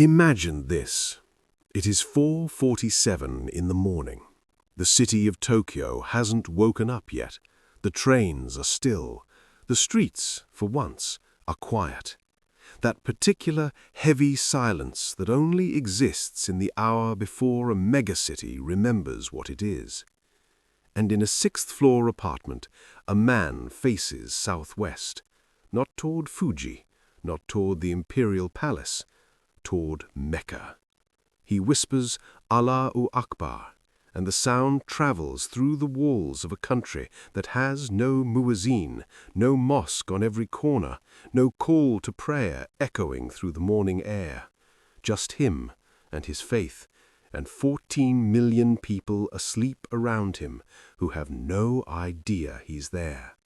Imagine this. It is 4:47 in the morning. The city of Tokyo hasn't woken up yet. The trains are still. The streets, for once, are quiet. That particular heavy silence that only exists in the hour before a megacity remembers what it is. And in a sixth-floor apartment, a man faces southwest, not toward Fuji, not toward the Imperial Palace, toward Mecca. He whispers, Allahu Akbar, and the sound travels through the walls of a country that has no muezzin, no mosque on every corner, no call to prayer echoing through the morning air. Just him and his faith, and 14 million people asleep around him who have no idea he's there.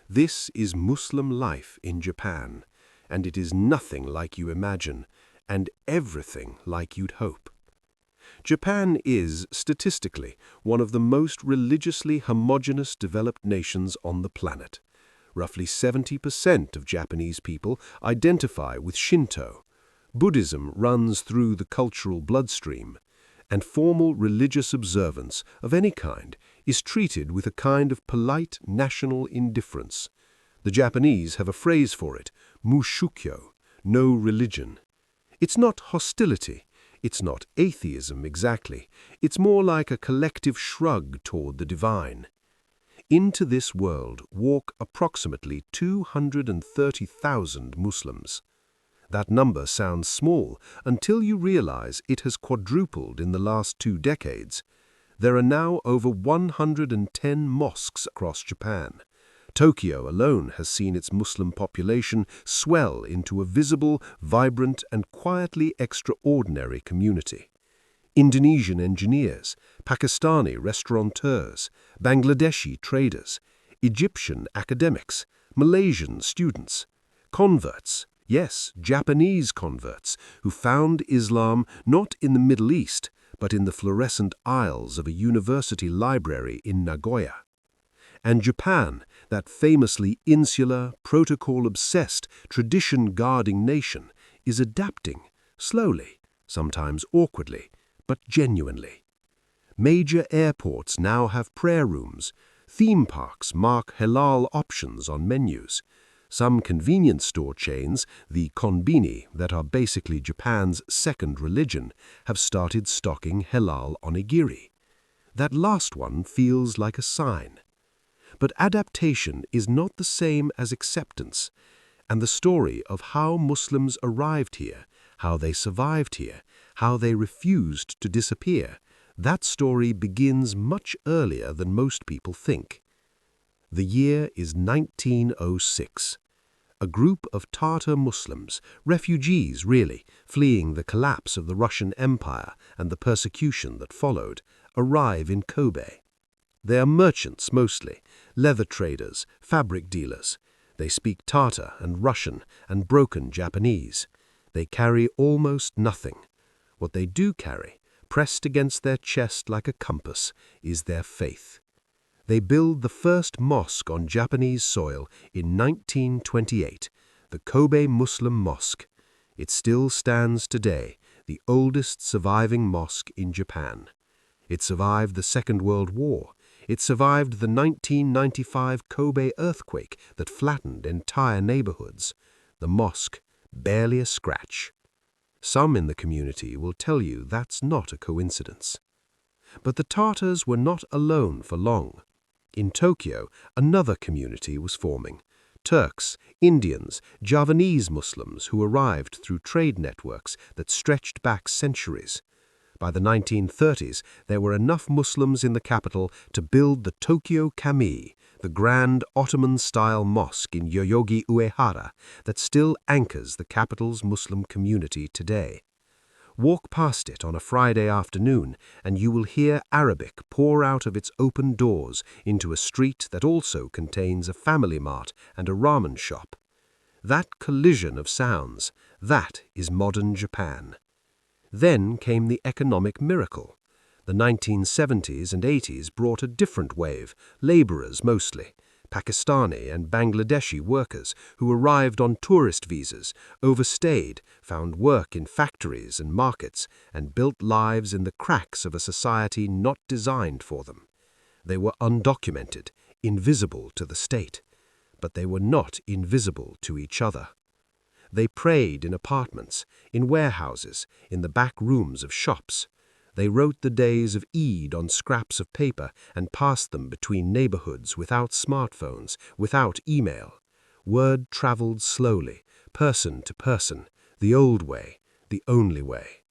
This is Muslim life in Japan, and it is nothing like you imagine, and everything like you'd hope. Japan is, statistically, one of the most religiously homogeneous developed nations on the planet. Roughly 70% of Japanese people identify with Shinto. Buddhism runs through the cultural bloodstream, and formal religious observance of any kind is treated with a kind of polite national indifference. The Japanese have a phrase for it, mushukyo, no religion. It's not hostility. It's not atheism exactly. It's more like a collective shrug toward the divine. Into this world walk approximately 230,000 Muslims. That number sounds small until you realize it has quadrupled in the last 2 decades. There are now over 110 mosques across Japan. Tokyo alone has seen its Muslim population swell into a visible, vibrant, and quietly extraordinary community. Indonesian engineers, Pakistani restaurateurs, Bangladeshi traders, Egyptian academics, Malaysian students, converts, yes, Japanese converts, who found Islam not in the Middle East, but in the fluorescent aisles of a university library in Nagoya. And Japan, that famously insular, protocol-obsessed, tradition-guarding nation, is adapting, slowly, sometimes awkwardly, but genuinely. Major airports now have prayer rooms. Theme parks mark Halal options on menus. Some convenience store chains, the konbini, that are basically Japan's second religion, have started stocking Halal onigiri. That last one feels like a sign. But adaptation is not the same as acceptance, and the story of how Muslims arrived here, how they survived here, how they refused to disappear, that story begins much earlier than most people think. The year is 1906. A group of Tatar Muslims, refugees really, fleeing the collapse of the Russian Empire and the persecution that followed, arrive in Kobe. They are merchants mostly, leather traders, fabric dealers. They speak Tatar and Russian and broken Japanese. They carry almost nothing. What they do carry, pressed against their chest like a compass, is their faith. They build the first mosque on Japanese soil in 1928, the Kobe Muslim Mosque. It still stands today, the oldest surviving mosque in Japan. It survived the Second World War. It survived the 1995 Kobe earthquake that flattened entire neighborhoods. The mosque, barely a scratch. Some in the community will tell you that's not a coincidence. But the Tatars were not alone for long. In Tokyo, another community was forming. Turks, Indians, Javanese Muslims who arrived through trade networks that stretched back centuries. By the 1930s, there were enough Muslims in the capital to build the Tokyo Kami, the grand Ottoman-style mosque in Yoyogi Uehara that still anchors the capital's Muslim community today. Walk past it on a Friday afternoon and you will hear Arabic pour out of its open doors into a street that also contains a family mart and a ramen shop. That collision of sounds, that is modern Japan. Then came the economic miracle. The 1970s and 80s brought a different wave, laborers mostly. Pakistani and Bangladeshi workers who arrived on tourist visas, overstayed, found work in factories and markets, and built lives in the cracks of a society not designed for them. They were undocumented, invisible to the state, but they were not invisible to each other. They prayed in apartments, in warehouses, in the back rooms of shops. They wrote the days of Eid on scraps of paper and passed them between neighborhoods without smartphones, without email. Word traveled slowly, person to person, the old way, the only way.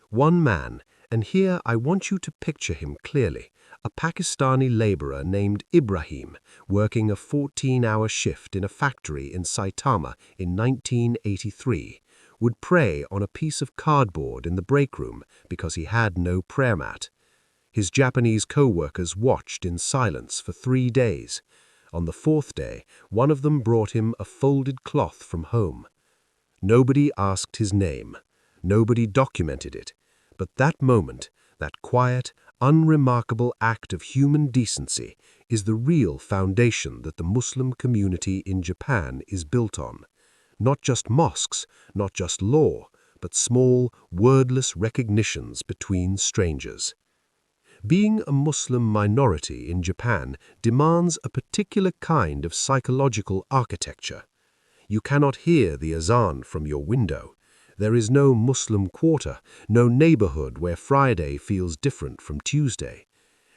One man, and here I want you to picture him clearly, a Pakistani laborer named Ibrahim, working a 14-hour shift in a factory in Saitama in 1983, would pray on a piece of cardboard in the break room because he had no prayer mat. His Japanese co-workers watched in silence for 3 days. On the 4th day, one of them brought him a folded cloth from home. Nobody asked his name. Nobody documented it. But that moment, that quiet, unremarkable act of human decency, is the real foundation that the Muslim community in Japan is built on. Not just mosques, not just law, but small, wordless recognitions between strangers. Being a Muslim minority in Japan demands a particular kind of psychological architecture. You cannot hear the azan from your window. There is no Muslim quarter, no neighborhood where Friday feels different from Tuesday.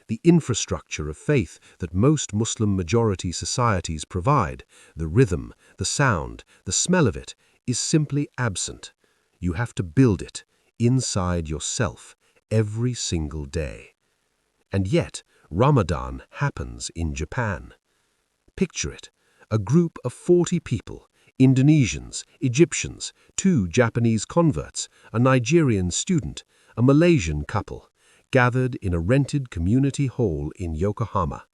The infrastructure of faith that most Muslim-majority societies provide, the rhythm, the sound, the smell of it, is simply absent. You have to build it, inside yourself, every single day. And yet, Ramadan happens in Japan. Picture it, a group of 40 people, Indonesians, Egyptians, 2 Japanese converts, a Nigerian student, a Malaysian couple, gathered in a rented community hall in Yokohama.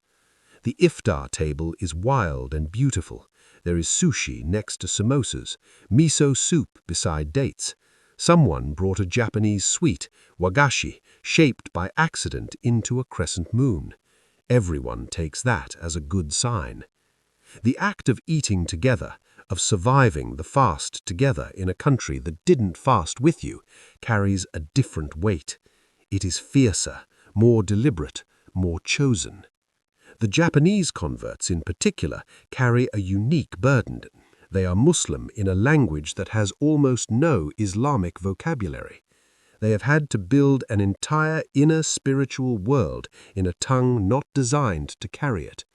The iftar table is wild and beautiful. There is sushi next to samosas, miso soup beside dates. Someone brought a Japanese sweet, wagashi, shaped by accident into a crescent moon. Everyone takes that as a good sign. The act of eating together, of surviving the fast together in a country that didn't fast with you, carries a different weight. It is fiercer, more deliberate, more chosen. The Japanese converts in particular carry a unique burden. They are Muslim in a language that has almost no Islamic vocabulary. They have had to build an entire inner spiritual world in a tongue not designed to carry it.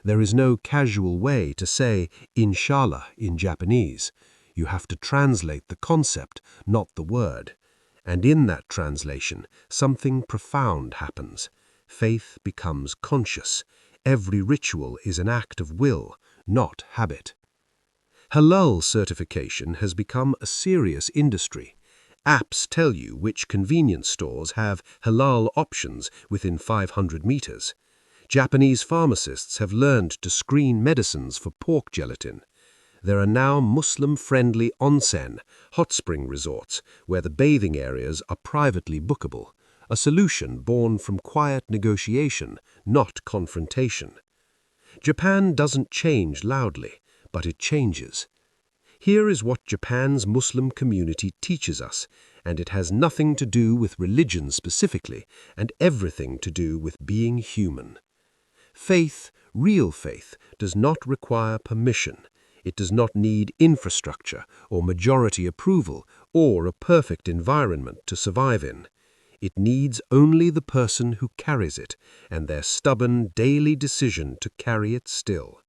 There is no casual way to say Inshallah in Japanese. You have to translate the concept, not the word. And in that translation, something profound happens. Faith becomes conscious. Every ritual is an act of will, not habit. Halal certification has become a serious industry. Apps tell you which convenience stores have halal options within 500 meters. Japanese pharmacists have learned to screen medicines for pork gelatin. There are now Muslim-friendly onsen, hot spring resorts, where the bathing areas are privately bookable, a solution born from quiet negotiation, not confrontation. Japan doesn't change loudly, but it changes. Here is what Japan's Muslim community teaches us, and it has nothing to do with religion specifically, and everything to do with being human. Faith, real faith, does not require permission. It does not need infrastructure or majority approval or a perfect environment to survive in. It needs only the person who carries it and their stubborn daily decision to carry it still.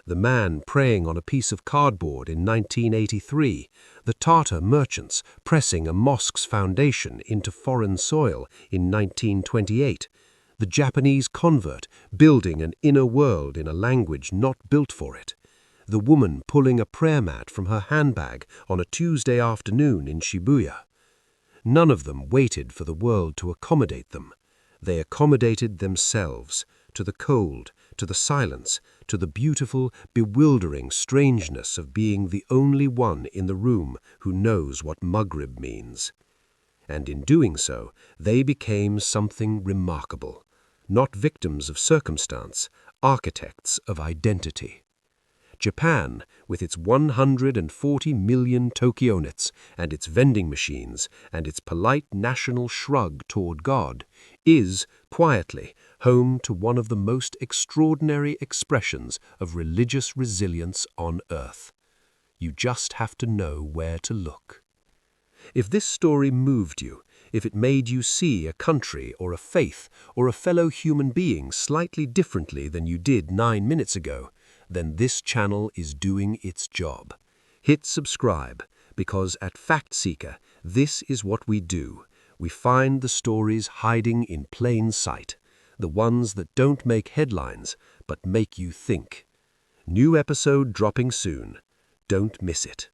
The man praying on a piece of cardboard in 1983, the Tatar merchants pressing a mosque's foundation into foreign soil in 1928, the Japanese convert building an inner world in a language not built for it, the woman pulling a prayer mat from her handbag on a Tuesday afternoon in Shibuya. None of them waited for the world to accommodate them. They accommodated themselves, to the cold, to the silence, to the beautiful, bewildering strangeness of being the only one in the room who knows what Maghrib means. And in doing so, they became something remarkable. Not victims of circumstance, architects of identity. Japan, with its 140 million Tokyo-nets and its vending machines and its polite national shrug toward God, is, quietly, home to one of the most extraordinary expressions of religious resilience on Earth. You just have to know where to look. If this story moved you, if it made you see a country or a faith or a fellow human being slightly differently than you did 9 minutes ago, then this channel is doing its job. Hit subscribe, because at Fact Seeker, this is what we do. We find the stories hiding in plain sight, the ones that don't make headlines, but make you think. New episode dropping soon. Don't miss it.